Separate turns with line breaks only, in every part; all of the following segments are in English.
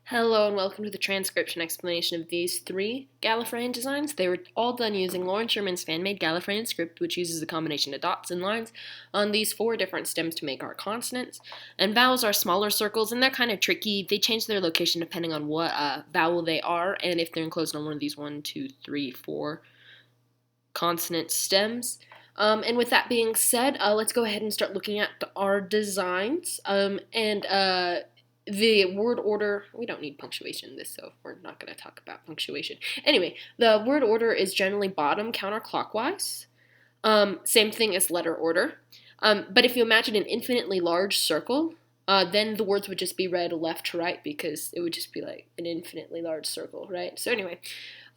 Hello and welcome to the transcription explanation of these three Gallifreyan designs. They were all done using Loren Sherman's fan-made Gallifreyan script, which uses a combination of dots and lines on these four different stems to make our consonants. And vowels are smaller circles, and they're kind of tricky. They change their location depending on what vowel they are, and if they're enclosed on one of these 1, 2, 3, 4 consonant stems. And with that being said, let's go ahead and start looking at our designs. The word order, we don't need punctuation in this, so we're not going to talk about punctuation. Anyway, the word order is generally bottom counterclockwise. Same thing as letter order. But if you imagine an infinitely large circle, then the words would just be read left to right because it would just be like an infinitely large circle, right? So anyway,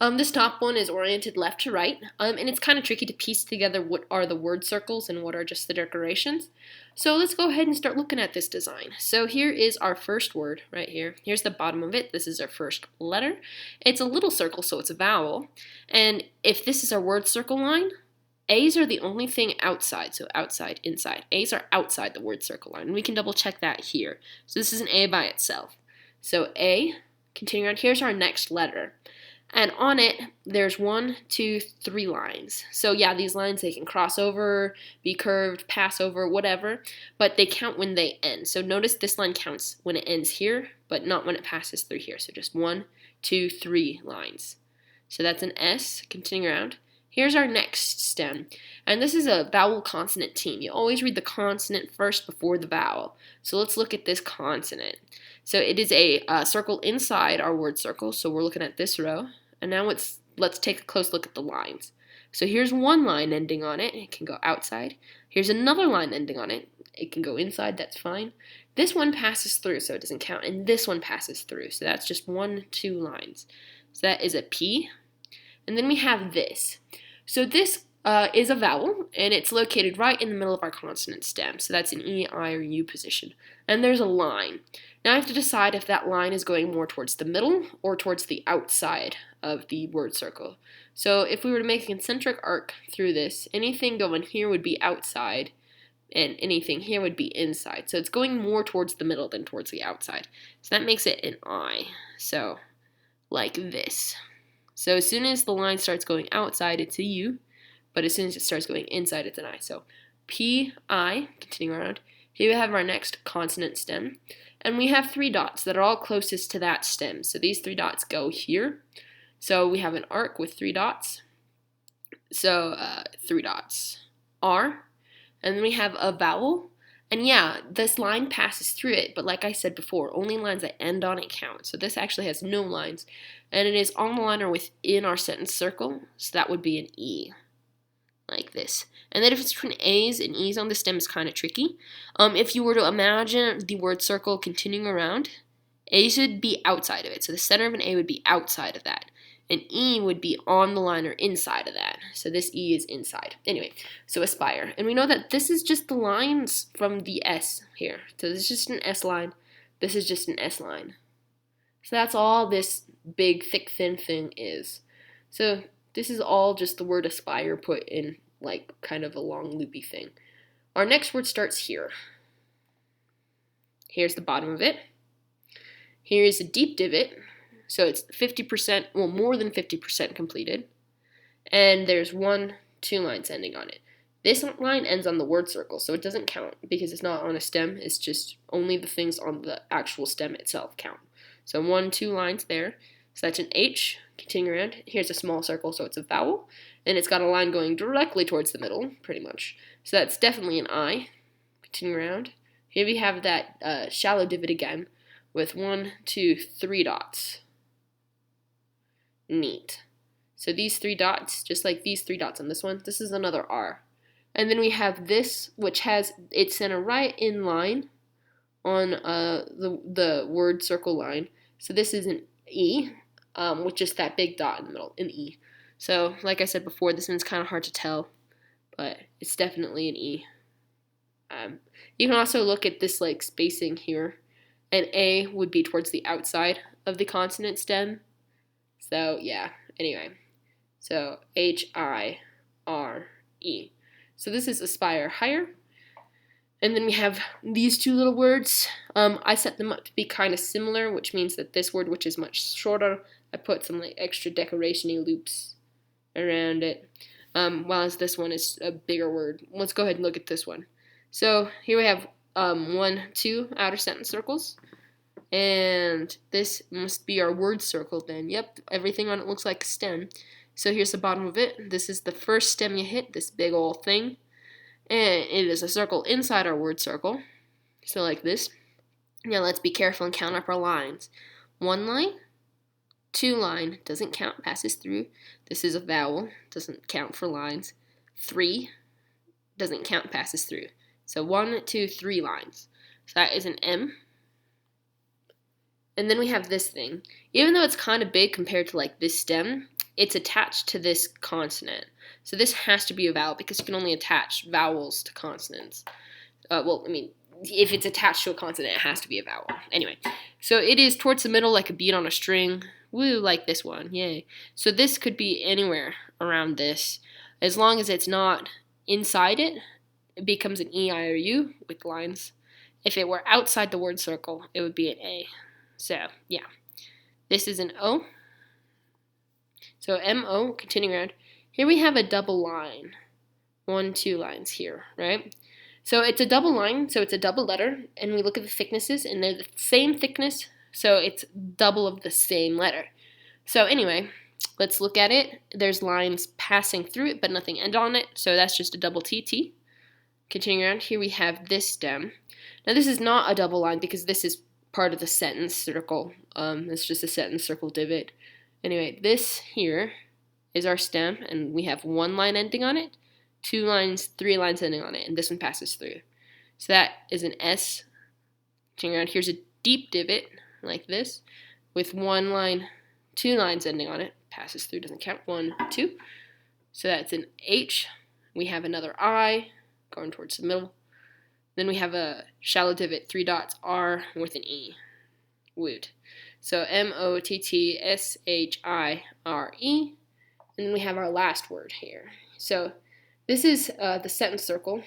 this top one is oriented left to right, and it's kind of tricky to piece together what are the word circles and what are just the decorations. So let's go ahead and start looking at this design. So here is our first word right here. Here's the bottom of it. This is our first letter. It's a little circle, so it's a vowel. And if this is our word circle line, A's are the only thing outside, so outside, inside. A's are outside the word circle line, and we can double check that here. So this is an A by itself. So A, continuing on, here's our next letter. And on it, there's 1, 2, 3 lines. So yeah, these lines, they can cross over, be curved, pass over, whatever, but they count when they end. So notice this line counts when it ends here, but not when it passes through here. So just 1, 2, 3 lines. So that's an S, continuing around. Here's our next stem, and this is a vowel consonant team. You always read the consonant first before the vowel. So let's look at this consonant. So it is a circle inside our word circle, so we're looking at this row. And now let's take a close look at the lines. So here's one line ending on it. It can go outside. Here's another line ending on it. It can go inside. That's fine. This one passes through, so it doesn't count. And this one passes through, so that's just 1, 2 lines. So that is a P. And then we have this. So this is a vowel, and it's located right in the middle of our consonant stem. So that's an E, I, or U position. And there's a line. Now I have to decide if that line is going more towards the middle or towards the outside of the word circle. So if we were to make a concentric arc through this, anything going here would be outside, and anything here would be inside. So it's going more towards the middle than towards the outside. So that makes it an I. So like this. So as soon as the line starts going outside, it's a U, but as soon as it starts going inside, it's an I. So P, I, continuing around. Here we have our next consonant stem, and we have 3 dots that are all closest to that stem. So these 3 dots go here. So we have an arc with 3 dots. So 3 dots. R, and then we have a vowel. And yeah, this line passes through it, but like I said before, only lines that end on it count. So this actually has no lines, and it is on the line or within our sentence circle, so that would be an E, like this. And the difference between A's and E's on the stem is kind of tricky. If you were to imagine the word circle continuing around, A's would be outside of it, so the center of an A would be outside of that. An E would be on the line or inside of that. So this E is inside. Anyway, so aspire. And we know that this is just the lines from the S here. So this is just an S line. This is just an S line. So that's all this big, thick, thin thing is. So this is all just the word aspire put in like kind of a long loopy thing. Our next word starts here. Here's the bottom of it. Here is a deep divot. So it's 50%, well, more than 50% completed. And there's 1, 2 lines ending on it. This line ends on the word circle, so it doesn't count because it's not on a stem. It's just only the things on the actual stem itself count. So 1, 2 lines there. So that's an H. Continuing around. Here's a small circle, so it's a vowel. And it's got a line going directly towards the middle, pretty much. So that's definitely an I. Continuing around. Here we have that shallow divot again with 1, 2, 3 dots. Neat. So these 3 dots, just like these 3 dots on this one, this is another R. And then we have this, which has its center right in line on the word circle line. So this is an E, with just that big dot in the middle, an E. So like I said before, this one's kind of hard to tell, but it's definitely an E. You can also look at this like spacing here, and A would be towards the outside of the consonant stem. So yeah, anyway, so H-I-R-E. So this is aspire higher. And then we have these two little words. I set them up to be kind of similar, which means that this word, which is much shorter, I put some like extra decoration-y loops around it, whereas this one is a bigger word. Let's go ahead and look at this one. So here we have 1, 2 outer sentence circles, and this must be our word circle then. Yep, everything on it looks like a stem. So here's the bottom of it. This is the first stem you hit, this big old thing. And it is a circle inside our word circle. So like this. Now let's be careful and count up our lines. 1 line, 2 line, doesn't count, passes through. This is a vowel, doesn't count for lines. 3, doesn't count, passes through. So 1, 2, 3 lines. So that is an M. And then we have this thing. Even though it's kind of big compared to like this stem, it's attached to this consonant. So this has to be a vowel because you can only attach vowels to consonants. Well, I mean, if it's attached to a consonant, it has to be a vowel. Anyway, so it is towards the middle like a bead on a string. Woo, like this one, yay. So this could be anywhere around this. As long as it's not inside it, it becomes an E, I, or U with lines. If it were outside the word circle, it would be an A. So, yeah. This is an O. So M-O, continuing around. Here we have a double line. 1, 2 lines here, right? So it's a double line, so it's a double letter, and we look at the thicknesses, and they're the same thickness, so it's double of the same letter. So anyway, let's look at it. There's lines passing through it, but nothing end on it, so that's just a double TT. Continuing around, here we have this stem. Now this is not a double line because this is part of the sentence circle. It's just a sentence circle divot. Anyway, this here is our stem, and we have 1 line ending on it, 2 lines, 3 lines ending on it, and this one passes through. So that is an S. Continuing around, here's a deep divot, like this, with 1 line, 2 lines ending on it, passes through, doesn't count, 1, 2. So that's an H. We have another I, going towards the middle. Then we have a shallow divot, 3 dots, R with an E. Woot. So M-O-T-T-S-H-I-R-E. And then we have our last word here. So this is the sentence circle.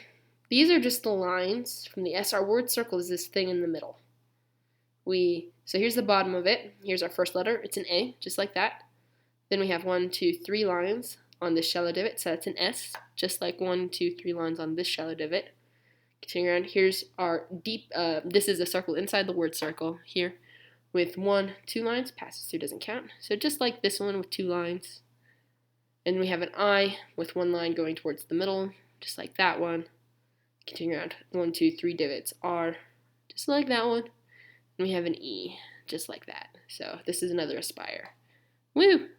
These are just the lines from the S. Our word circle is this thing in the middle. So here's the bottom of it. Here's our first letter. It's an A, just like that. Then we have 1, 2, 3 lines on this shallow divot. So that's an S, just like 1, 2, 3 lines on this shallow divot. Continuing around, here's our deep, this is a circle inside the word circle here with 1, 2 lines, passes through, doesn't count. So just like this one with 2 lines. And we have an I with 1 line going towards the middle, just like that one. Continuing around, 1, 2, 3 divots, R, just like that one. And we have an E, just like that. So this is another aspire. Woo!